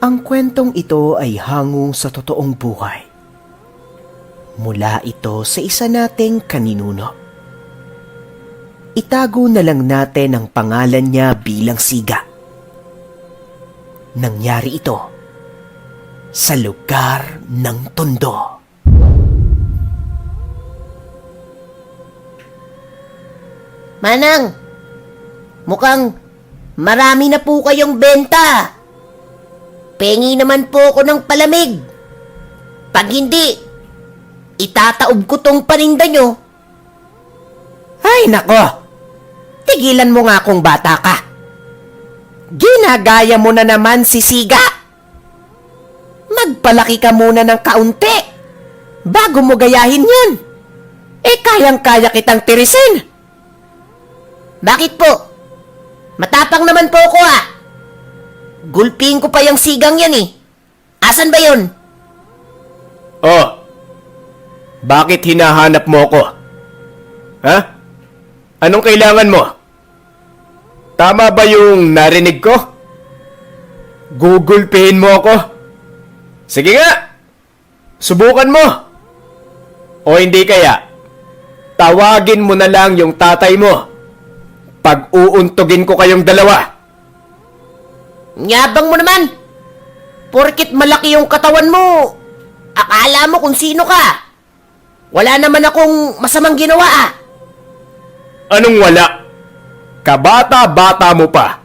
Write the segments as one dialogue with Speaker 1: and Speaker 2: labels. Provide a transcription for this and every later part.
Speaker 1: Ang kwentong ito ay hango sa totoong buhay. Mula ito sa isa nating kaninuno. Itago na lang natin ang pangalan niya bilang Siga. Nangyari ito sa lugar ng Tondo.
Speaker 2: Manang, mukhang marami na po kayong benta. Pengi naman po ako ng palamig. Pag hindi, itataob ko tong paninda nyo.
Speaker 1: Ay nako! Tigilan mo nga kung bata ka. Ginagaya mo na naman si Siga. Magpalaki ka muna ng kaunti bago mo gayahin yun. Kayang-kaya kitang tirisin.
Speaker 2: Bakit po? Matapang naman po ako Gulpiin ko pa yung sigang yan Asan ba yun?
Speaker 3: Oh, bakit hinahanap mo ko? Ha? Anong kailangan mo? Tama ba yung narinig ko? Gugulpihin mo ako? Sige nga! Subukan mo! O hindi kaya, tawagin mo na lang yung tatay mo. Pag-uuntugin ko kayong dalawa.
Speaker 2: Nyabang mo naman! Porkit malaki yung katawan mo, akala mo kung sino ka. Wala naman akong masamang ginawa
Speaker 3: Anong wala? Kabata-bata mo pa.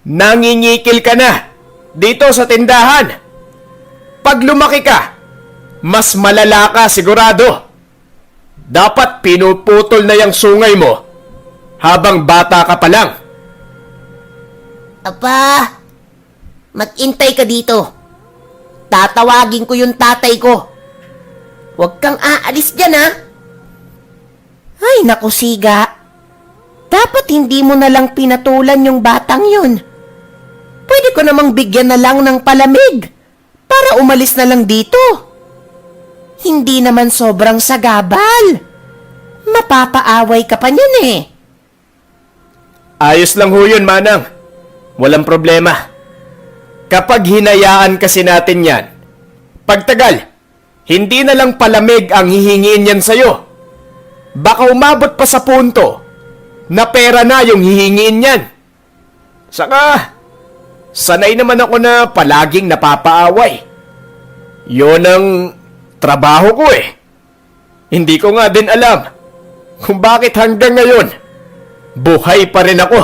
Speaker 3: Nanginyikil ka na dito sa tindahan. Pag lumaki ka, mas malala ka sigurado. Dapat pinuputol na yung sungay mo habang bata ka pa lang.
Speaker 2: Apa, mag-intay ka dito. Tatawagin ko yung tatay ko. Huwag kang aalis dyan
Speaker 1: Ay naku Siga. Dapat hindi mo na lang pinatulan yung batang yun. Pwede ko namang bigyan na lang ng palamig para umalis na lang dito. Hindi naman sobrang sagabal. Mapapaaway ka pa niyan
Speaker 3: Ayos lang ho yun, Manang. Walang problema. Kapag hinayaan kasi natin yan, pagtagal, hindi na lang palamig ang hihingiin yan sa'yo. Baka umabot pa sa punto na pera na yung hihingiin yan. Saka, sanay naman ako na palaging napapaaway. Yun ang trabaho ko Hindi ko nga din alam kung bakit hanggang ngayon, buhay pa rin ako.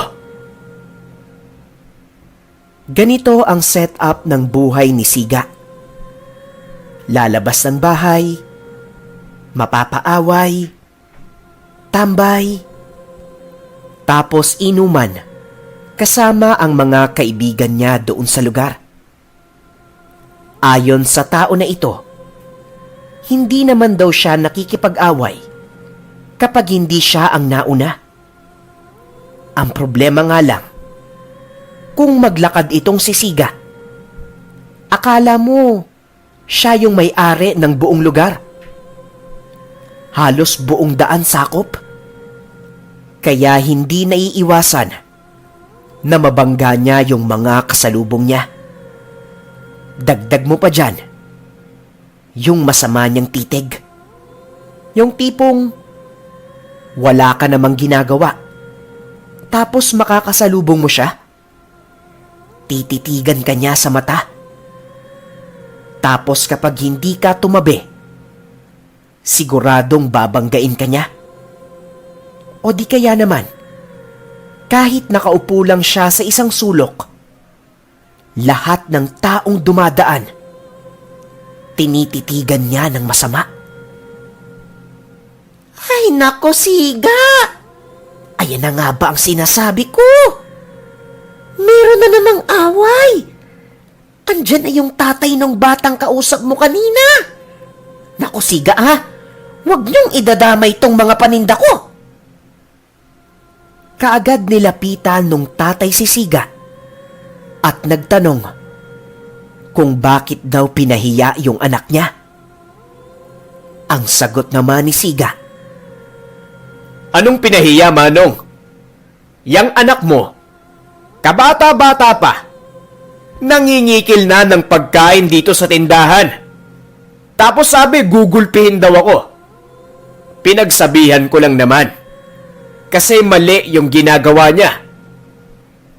Speaker 1: Ganito ang setup ng buhay ni Siga. Lalabas ng bahay, mapapaaway, tambay, tapos inuman kasama ang mga kaibigan niya doon sa lugar. Ayon sa tao na ito, hindi naman daw siya nakikipag-away kapag hindi siya ang nauna. Ang problema nga lang, kung maglakad itong si Siga, akala mo siya yung may-ari ng buong lugar. Halos buong daan sakop. Kaya hindi naiiwasan na mabangga niya yung mga kasalubong niya. Dagdag mo pa dyan, yung masama niyang titig. Yung tipong wala ka namang ginagawa, tapos makakasalubong mo siya. Tititigan ka niya sa mata. Tapos kapag hindi ka tumabi, siguradong babanggain ka niya. O di kaya naman, kahit nakaupo lang siya sa isang sulok, lahat ng taong dumadaan, tinititigan niya ng masama. Ay nako Siga! Ayan na nga ba ang sinasabi ko? Meron na namang away. Andyan na yung tatay ng batang kausap mo kanina. Naku Siga huwag niyong idadamay tong mga paninda ko. Kaagad nilapitan nung tatay si Siga at nagtanong kung bakit daw pinahiya yung anak niya. Ang sagot naman ni Siga,
Speaker 3: Anong pinahiya, Manong? Yang anak mo, kabata-bata pa, Nangingikil na ng pagkain dito sa tindahan. Tapos sabi, gugulpihin daw ako. Pinagsabihan ko lang naman. Kasi mali yung ginagawa niya.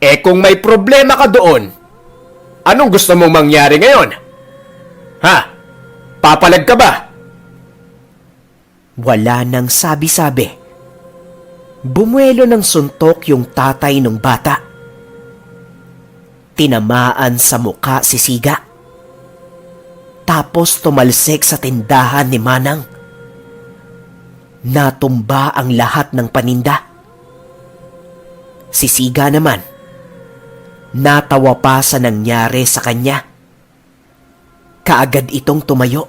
Speaker 3: Eh kung may problema ka doon, anong gusto mong mangyari ngayon? Ha? Papalag ka ba?
Speaker 1: Wala nang sabi-sabi. Bumuelo ng suntok yung tatay ng bata. Tinamaan sa muka si Siga. Tapos tumalsik sa tindahan ni Manang. Natumba ang lahat ng paninda. Si Siga naman, natawa pa sa nangyari sa kanya. Kaagad itong tumayo.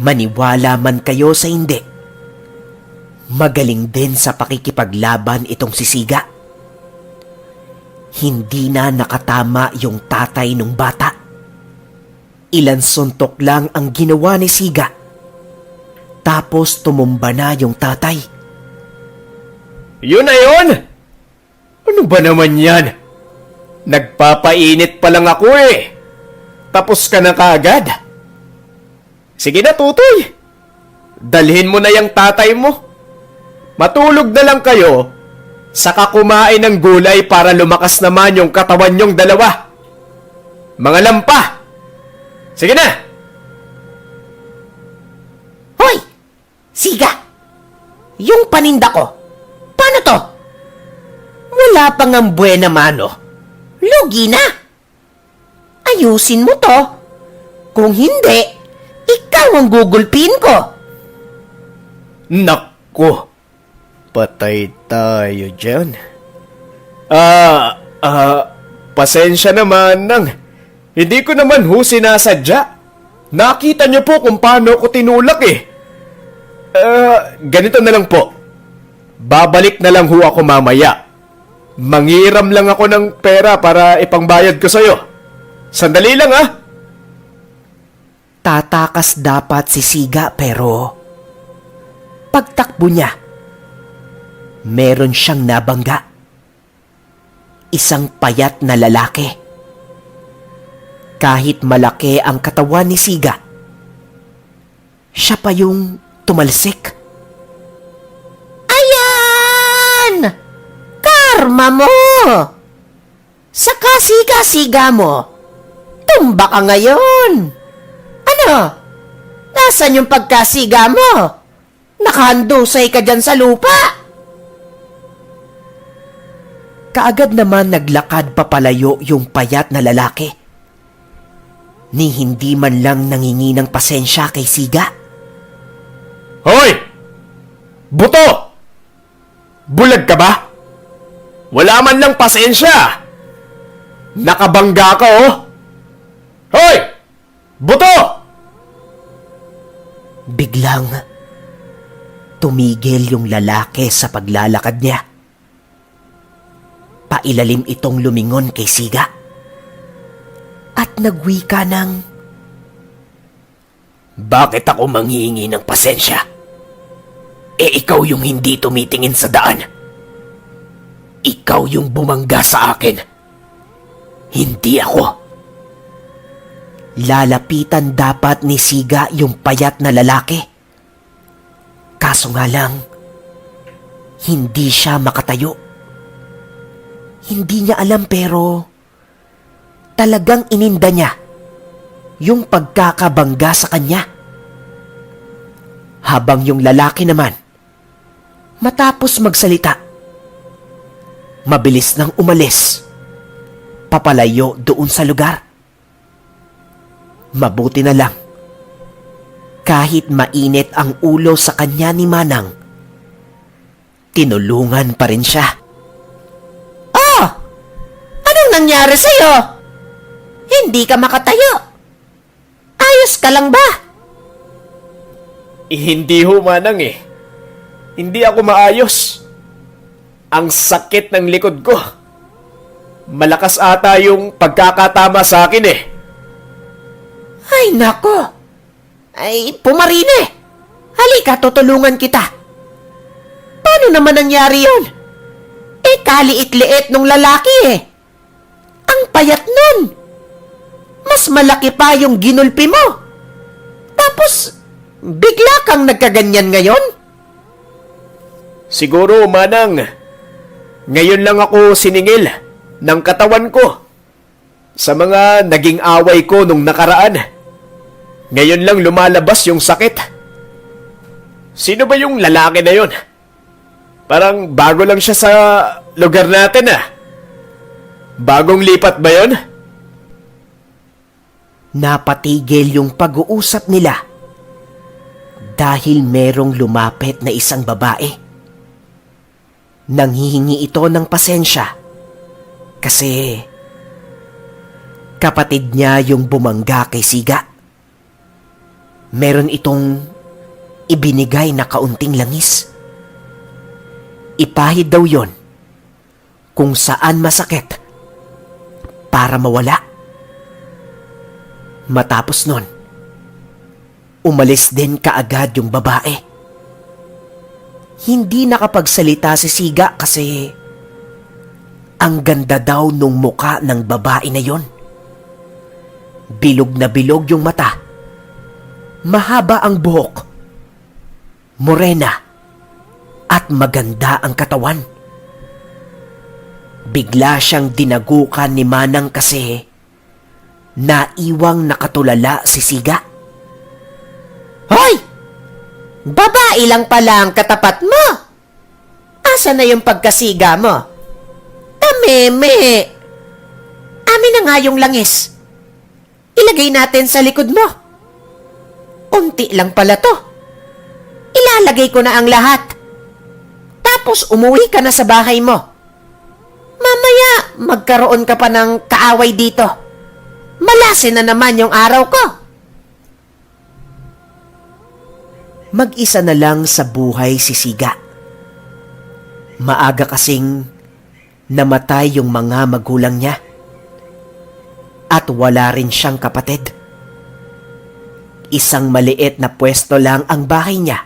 Speaker 1: Maniwala man kayo sa hindi, magaling din sa pakikipaglaban itong si Siga. Hindi na nakatama yung tatay nung bata. Ilan suntok lang ang ginawa ni Siga. Tapos tumumba na yung tatay.
Speaker 3: Yun na yun! Ano ba naman yan? Nagpapainit pa lang ako eh. Tapos ka na kaagad. Sige na, Tutoy. Dalhin mo na yung tatay mo. Matulog na lang kayo, saka kumain ng gulay para lumakas naman yung katawan nyong dalawa. Mga lampa! Sige na!
Speaker 2: Hoy! Siga! Yung paninda ko, paano to? Wala pang ang buena mano. Lugi na! Ayusin mo to. Kung hindi, ikaw ang gugulpin ko.
Speaker 3: Nako! Patay tayo dyan. Pasensya naman nang. Hindi ko naman ho sinasadya. Nakita niyo po kung paano ko tinulak eh. Ganito na lang po. Babalik na lang ho ako mamaya. Mangiram lang ako ng pera para ipangbayad ko sa'yo. Sandali lang ah.
Speaker 1: Tatakas dapat si Siga pero pagtakbo niya, meron siyang nabangga. Isang payat na lalaki. Kahit malaki ang katawan ni Siga, siya pa yung tumalsik.
Speaker 2: Ayan! Karma mo! Sa kasiga-siga mo, tumba ka ngayon. Ano? Nasaan yung pagkasiga mo? Nakahandusay ka dyan sa lupa.
Speaker 1: Kaagad naman naglakad papalayo yung payat na lalaki. Ni hindi man lang nangingi ng pasensya kay Siga.
Speaker 3: Hoy! Buto! Bulag ka ba? Wala man lang pasensya. Nakabangga ka oh. Hoy! Buto!
Speaker 1: Biglang tumigil yung lalaki sa paglalakad niya. Pailalim itong lumingon kay Siga. At nagwika ng,
Speaker 3: Bakit ako manghihingi ng pasensya? Eh ikaw yung hindi tumitingin sa daan. Ikaw yung bumangga sa akin. Hindi ako.
Speaker 1: lalapitan dapat ni Siga yung payat na lalaki. Kaso nga lang, hindi siya makatayo. Hindi niya alam pero talagang ininda niya yung pagkakabangga sa kanya. Habang yung lalaki naman, matapos magsalita, mabilis nang umalis, papalayo doon sa lugar. Mabuti na lang, kahit mainit ang ulo sa kanya ni Manang, tinulungan pa rin siya.
Speaker 2: Oh! Anong nangyari sa'yo? Hindi ka makatayo. Ayos ka lang ba?
Speaker 3: Hindi ho, Manang eh. Hindi ako maayos. Ang sakit ng likod ko. Malakas ata yung pagkakatama sa akin eh.
Speaker 2: Ay, nako. Ay, pumarine. Halika, tutulungan kita. Paano naman nangyari yun? Eh, kaliit-liit nung lalaki eh. Ang Ang payat nun! Mas malaki pa yung ginulpi mo! Tapos, bigla kang nagkaganyan ngayon?
Speaker 3: Siguro, Manang, ngayon lang ako siningil ng katawan ko sa mga naging away ko nung nakaraan. Ngayon lang lumalabas yung sakit. Sino ba yung lalaki na yon? Parang bago lang siya sa lugar natin ah. Bagong lipat ba yon?
Speaker 1: Napatigil yung pag-uusap nila dahil merong lumapit na isang babae. Nanghihingi ito ng pasensya kasi kapatid niya yung bumangga kay Siga. Meron itong ibinigay na kaunting langis. Ipahid daw yon kung saan masakit para mawala. Matapos nun, umalis din kaagad yung babae. Hindi nakapagsalita si Siga kasi ang ganda daw nung muka ng babae na yon. Bilog na bilog yung mata. Mahaba ang buhok. Morena. At maganda ang katawan. Bigla siyang dinagukan ni Manang kasi naiwang nakatulala si Siga.
Speaker 2: Hoy! Babae lang pala ang katapat mo! Asa na yung pagkasiga mo? Meme! Amin na nga yung langis. Ilagay natin sa likod mo. Unti lang pala to. Ilalagay ko na ang lahat. Tapos umuwi ka na sa bahay mo. Mamaya, magkaroon ka pa ng kaaway dito. Malasin na naman yung araw ko.
Speaker 1: Mag-isa na lang sa buhay si Siga. Maaga kasing namatay yung mga magulang niya. At wala rin siyang kapatid. Isang maliit na pwesto lang ang bahay niya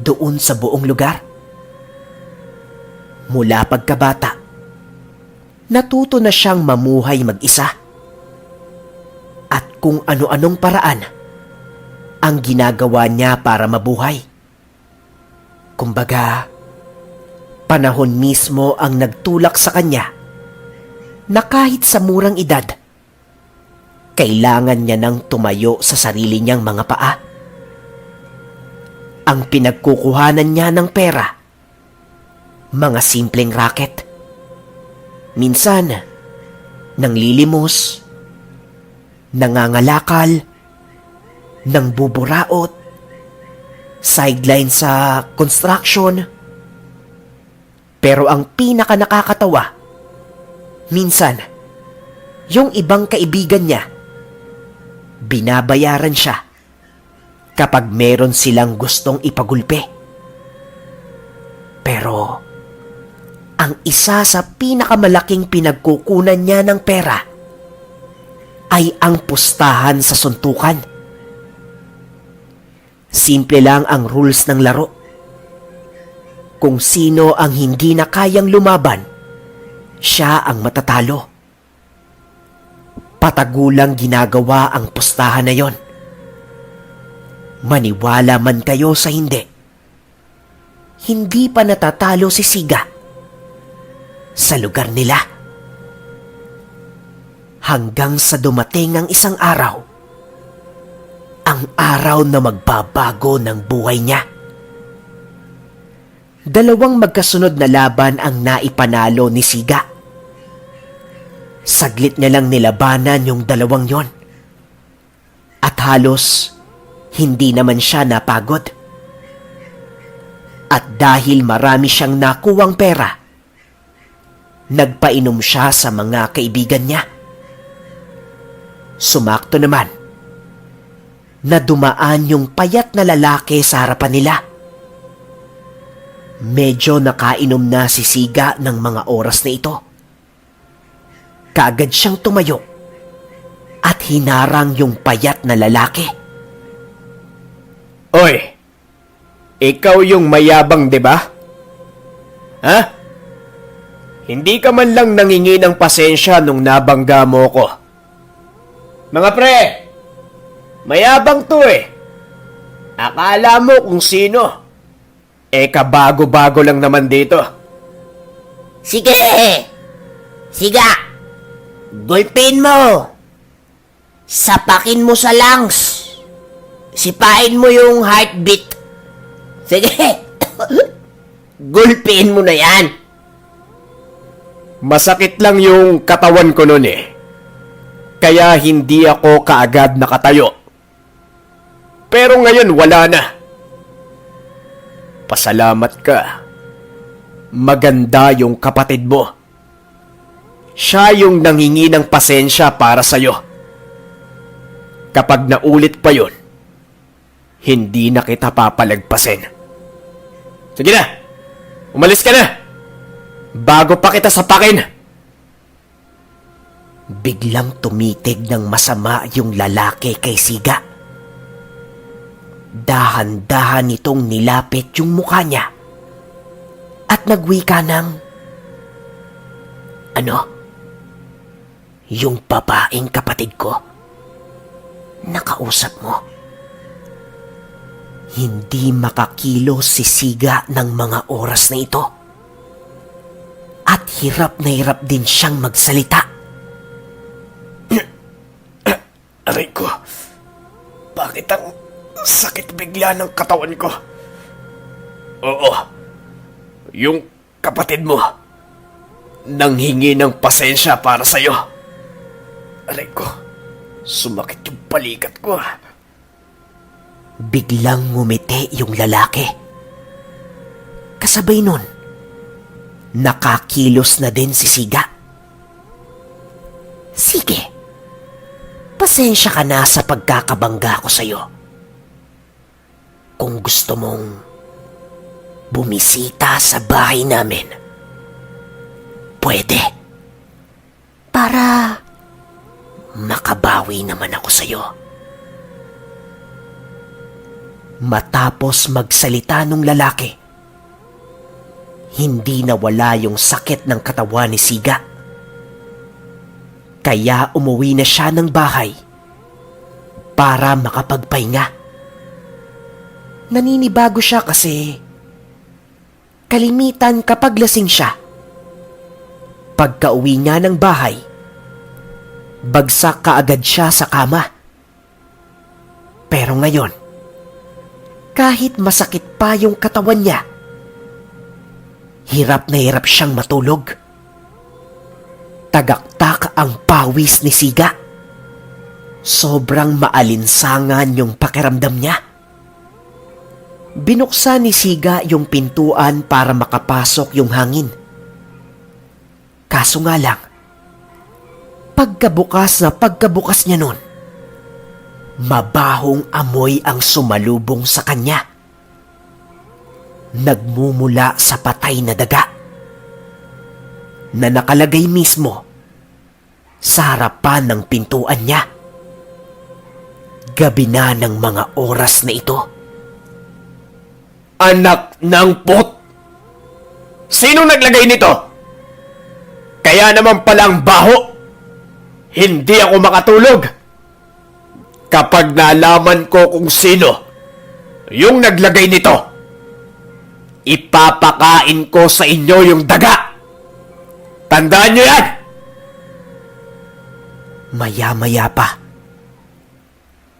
Speaker 1: doon sa buong lugar. Mula pagkabata, natuto na siyang mamuhay mag-isa. At kung ano-anong paraan ang ginagawa niya para mabuhay. Kumbaga, panahon mismo ang nagtulak sa kanya na kahit sa murang edad, kailangan niya nang tumayo sa sarili niyang mga paa. Ang pinagkukuhanan niya ng pera, mga simpleng racket. Minsan, nanglilimos, nangangalakal, nang buburaot, sideline sa construction. Pero ang pinaka nakakatawa, minsan, yung ibang kaibigan niya, binabayaran siya kapag meron silang gustong ipagulpe. Pero, ang isa sa pinakamalaking pinagkukunan niya ng pera ay ang pustahan sa suntukan. Simple lang ang rules ng laro. Kung sino ang hindi na kayang lumaban, siya ang matatalo. Patagulang ginagawa ang pustahan na yon. Maniwala man kayo sa hindi, hindi pa natatalo si Siga sa lugar nila. Hanggang sa dumating ang isang araw, ang araw na magbabago ng buhay niya. Dalawang magkasunod na laban ang naipanalo ni Siga. Saglit niya lang nilabanan yung dalawang yon. At halos hindi naman siya napagod. At dahil marami siyang nakuwang pera, nagpainom siya sa mga kaibigan niya. Sumakto naman na dumaan yung payat na lalaki sa harapan nila. Medyo nakainom na si Siga ng mga oras na ito. Kaagad siyang tumayo at hinarang yung payat na lalaki.
Speaker 3: Oy, ikaw yung mayabang, di ba? Ha? Hindi ka man lang nangingi ng pasensya nung nabangga mo ko. Mga pre, mayabang to eh. Akala mo kung sino. Kabago-bago lang naman dito.
Speaker 2: Sige! Siga! Gulpin mo! Sapakin mo sa lungs! Sipain mo yung heartbeat! Sige! Gulpin mo na yan!
Speaker 3: Masakit lang yung katawan ko nun eh. Kaya hindi ako kaagad nakatayo. Pero ngayon wala na. Pasalamat ka. Maganda yung kapatid mo. Siya yung nangingi ng pasensya para sa'yo. Kapag naulit pa yun, hindi na kita papalagpasin. Sige na! Umalis ka na! Bago pa kita sapakin!
Speaker 1: Biglang tumitig ng masama yung lalaki kay Siga. Dahan-dahan nitong nilapit yung mukha niya at nagwika ng, "Ano? Yung babaeng kapatid ko? Nakausap mo?" Hindi makakilos si Siga ng mga oras na ito. At hirap na hirap din siyang magsalita.
Speaker 3: Aray ko, bakit ang sakit bigla ng katawan ko? Oo, yung kapatid mo, nanghingi ng pasensya para sa'yo. Aray ko, sumakit yung balikat ko.
Speaker 1: Biglang ngumiti yung lalaki. Kasabay nun, nakakilos na din si Siga. "Sige, pasensya ka na sa pagkakabangga ko sa'yo. Kung gusto mong bumisita sa bahay namin, pwede. Para makabawi naman ako sa'yo." Matapos magsalita nung lalaki, hindi nawala yung sakit ng katawan ni Siga. Kaya umuwi na siya ng bahay para makapagpahinga. Naninibago siya kasi kalimitan kapag lasing siya, pagka-uwi niya ng bahay, bagsak kaagad siya sa kama. Pero ngayon, kahit masakit pa yung katawan niya, hirap na hirap siyang matulog. Tagaktak ang pawis ni Siga. Sobrang maalinsangan yung pakiramdam niya. Binuksan ni Siga yung pintuan para makapasok yung hangin. Kaso nga lang, pagkabukas niya nun, mabahong amoy ang sumalubong sa kanya. Nagmumula sa patay na daga na nakalagay mismo sa harapan ng pintuan niya. Gabi na ng mga oras na ito.
Speaker 3: Anak ng pot! Sinong naglagay nito? Kaya naman palang baho. Hindi ako makatulog. Kapag nalaman ko kung sino yung naglagay nito, ipapakain ko sa inyo yung daga. Tandaan nyo yan!
Speaker 1: Maya-maya pa,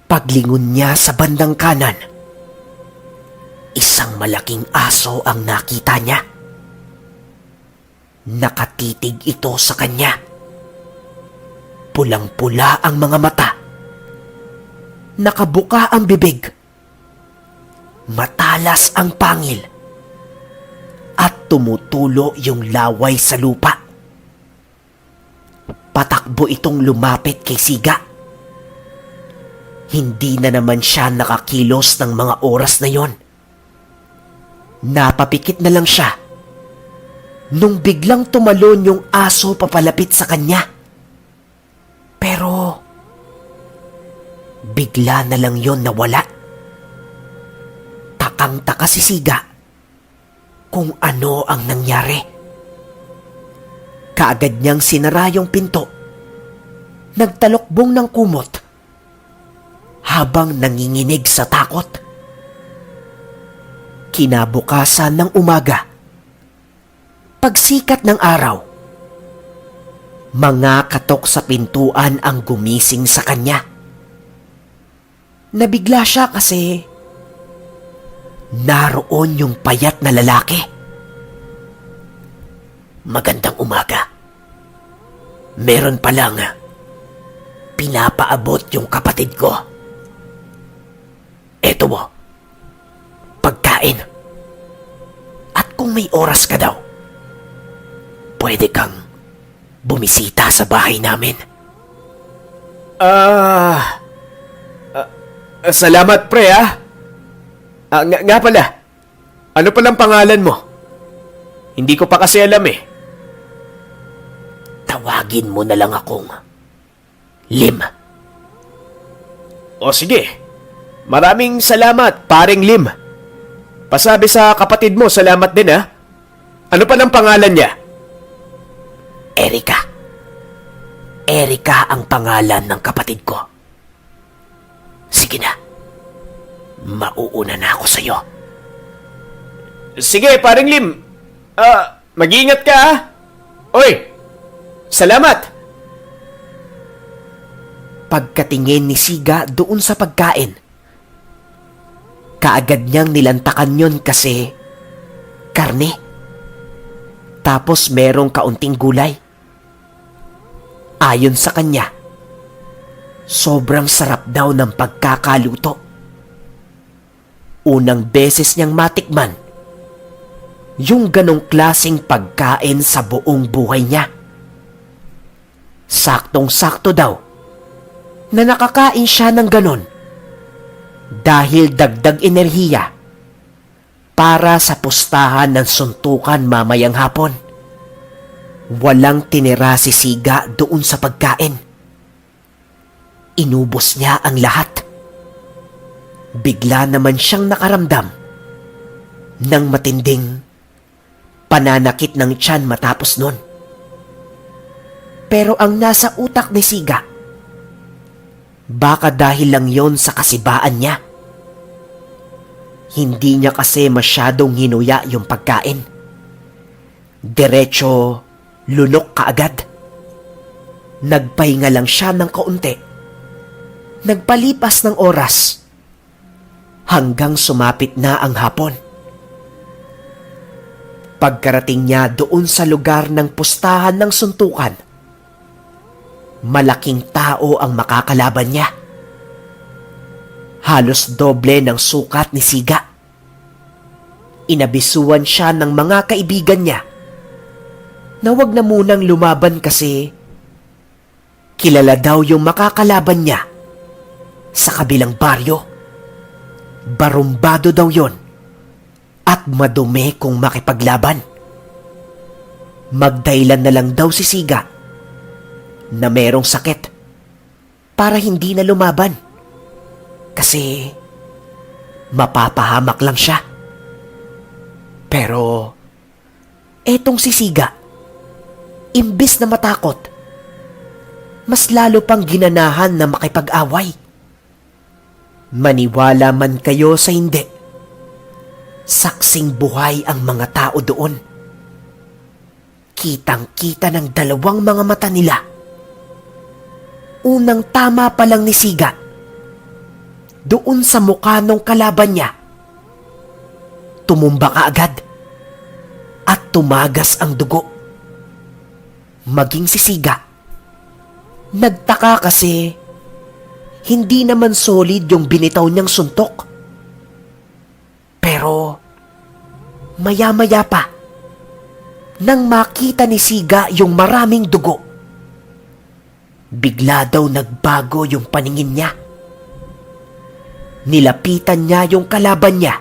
Speaker 1: paglingon niya sa bandang kanan, isang malaking aso ang nakita niya. Nakatitig ito sa kanya. Pulang-pula ang mga mata. Nakabuka ang bibig. Matalas ang pangil. At tumutulo yung laway sa lupa. Patakbo itong lumapit kay Siga. Hindi na naman siya nakakilos ng mga oras na yon. Napapikit na lang siya nung biglang tumalon yung aso papalapit sa kanya. Pero bigla na lang yon nawala. Takang-taka si Siga kung ano ang nangyari. Kaagad niyang sinara yung pinto. Nagtalokbong ng kumot habang nanginginig sa takot. Kinabukasan ng umaga, pagsikat ng araw, mga katok sa pintuan ang gumising sa kanya. Nabigla siya kasi naroon yung payat na lalaki. Magandang umaga. Meron palang pinapaabot yung kapatid ko. Eto mo, pagkain. At kung may oras ka daw, pwede kang bumisita sa bahay namin.
Speaker 3: Salamat pre nga pala, ano palang pangalan mo? Hindi ko pa kasi alam eh.
Speaker 1: Tawagin mo na lang akong Lim.
Speaker 3: O sige, maraming salamat paring Lim. Pasabi sa kapatid mo, salamat din ha. Ano palang pangalan niya?
Speaker 1: Erika. Erika ang pangalan ng kapatid ko. Sige na. Mauuna na ako sa'yo.
Speaker 3: Sige, paring Lim. Mag-iingat ka ha. Oy, salamat.
Speaker 1: Pagkatingin ni Siga doon sa pagkain, kaagad niyang nilantakan yon kasi karne. Tapos merong kaunting gulay. Ayon sa kanya, sobrang sarap daw ng pagkakaluto. Unang beses niyang matikman yung ganong klaseng pagkain sa buong buhay niya. Saktong-sakto daw na nakakain siya ng ganon dahil dagdag enerhiya para sa pustahan ng suntukan mamayang hapon. Walang tinira si Siga doon sa pagkain. Inubos niya ang lahat. Bigla naman siyang nakaramdam ng matinding pananakit ng tiyan matapos nun. Pero ang nasa utak ni Siga, baka dahil lang yon sa kasibaan niya. Hindi niya kasi masyadong hinuya yung pagkain. Diretso lunok kaagad. Nagpahinga lang siya ng kaunti. Nagpalipas ng oras hanggang sumapit na ang hapon. Pagkarating niya doon sa lugar ng pustahan ng suntukan, malaking tao ang makakalaban niya. Halos doble ng sukat ni Siga. Inabisuan siya ng mga kaibigan niya na wag na munang lumaban kasi kilala daw yung makakalaban niya sa kabilang baryo. Barumbado daw yon at madumi kung makipaglaban. Magdahilan na lang daw si Siga na merong sakit para hindi na lumaban kasi mapapahamak lang siya. Pero etong si Siga, imbis na matakot, mas lalo pang ginanahan na makipag-away. Maniwala man kayo sa hindi, saksing buhay ang mga tao doon. Kitang-kita ng dalawang mga mata nila. Unang tama pa lang ni Siga doon sa mukha ng kalaban niya. Tumumba kaagad at tumagas ang dugo. Maging si Siga, nagtaka kasi hindi naman solid yung binitaw niyang suntok. Pero maya-maya pa, nang makita ni Siga yung maraming dugo, bigla daw nagbago yung paningin niya. Nilapitan niya yung kalaban niya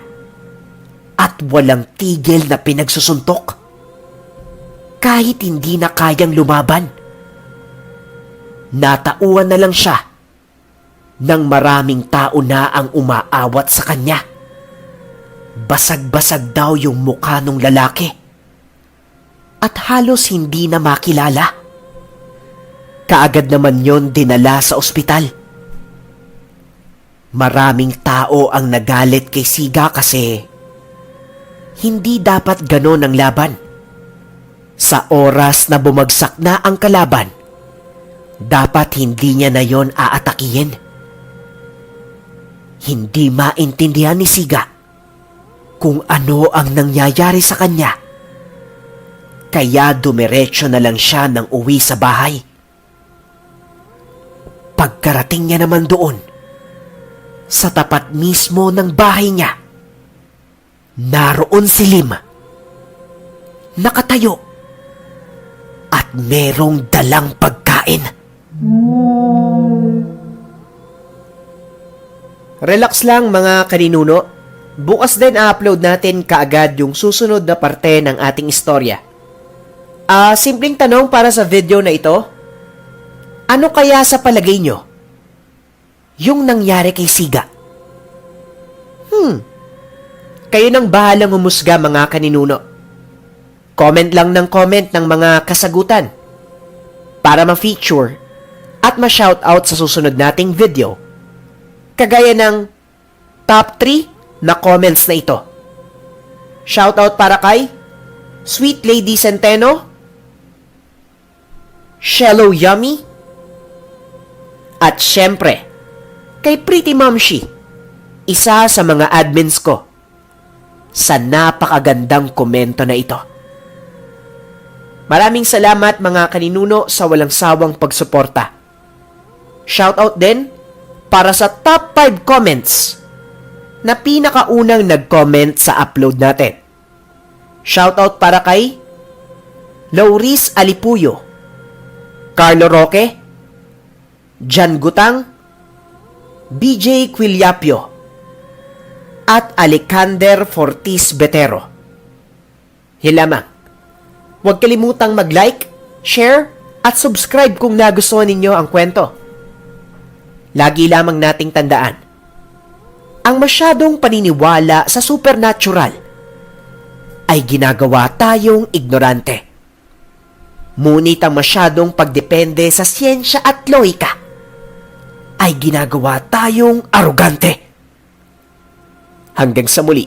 Speaker 1: at walang tigil na pinagsusuntok. Kahit hindi na kayang lumaban, natauan na lang siya nang maraming tao na ang umaawat sa kanya. Basag-basag daw yung mukha ng lalaki at halos hindi na makilala. Kaagad naman yon dinala sa ospital. Maraming tao ang nagalit kay Siga kasi hindi dapat ganon ang laban. Sa oras na bumagsak na ang kalaban, dapat hindi niya na yon aatakihin. Hindi maintindihan ni Siga kung ano ang nangyayari sa kanya. Kaya dumiretso na lang siya ng uwi sa bahay. Pagkarating niya naman doon, sa tapat mismo ng bahay niya, naroon si Lim. Nakatayo at merong dalang pagkain. Relax lang mga kaninuno. Bukas din i-upload natin kaagad yung susunod na parte ng ating istorya. Simpleng tanong para sa video na ito. Ano kaya sa palagay nyo yung nangyari kay Siga? Kayo nang bahalang humusga mga kaninuno. Comment lang ng comment ng mga kasagutan para ma-feature at ma-shoutout sa susunod nating video. Kagaya ng top 3 na comments na ito. Shoutout para kay Sweet Lady Centeno, Shello Yummy, at syempre, kay Pretty Momshi, isa sa mga admins ko, sa napakagandang komento na ito. Maraming salamat mga kaninuno sa walang sawang pagsuporta. Shoutout din para sa top 5 comments na pinakaunang nag-comment sa upload natin. Shoutout para kay Lauris Alipuyo, Carlo Roque, Jan Gutang, BJ Quiliapio, at Alexander Fortis Betero. Hilamang, huwag kalimutang mag-like, share, at subscribe kung nagustuhan ninyo ang kwento. Lagi lamang nating tandaan, ang masyadong paniniwala sa supernatural ay ginagawa tayong ignorante. Ngunit ang masyadong pagdepende sa siyensya at lohika ay ginagawa tayong arugante. Hanggang sa muli.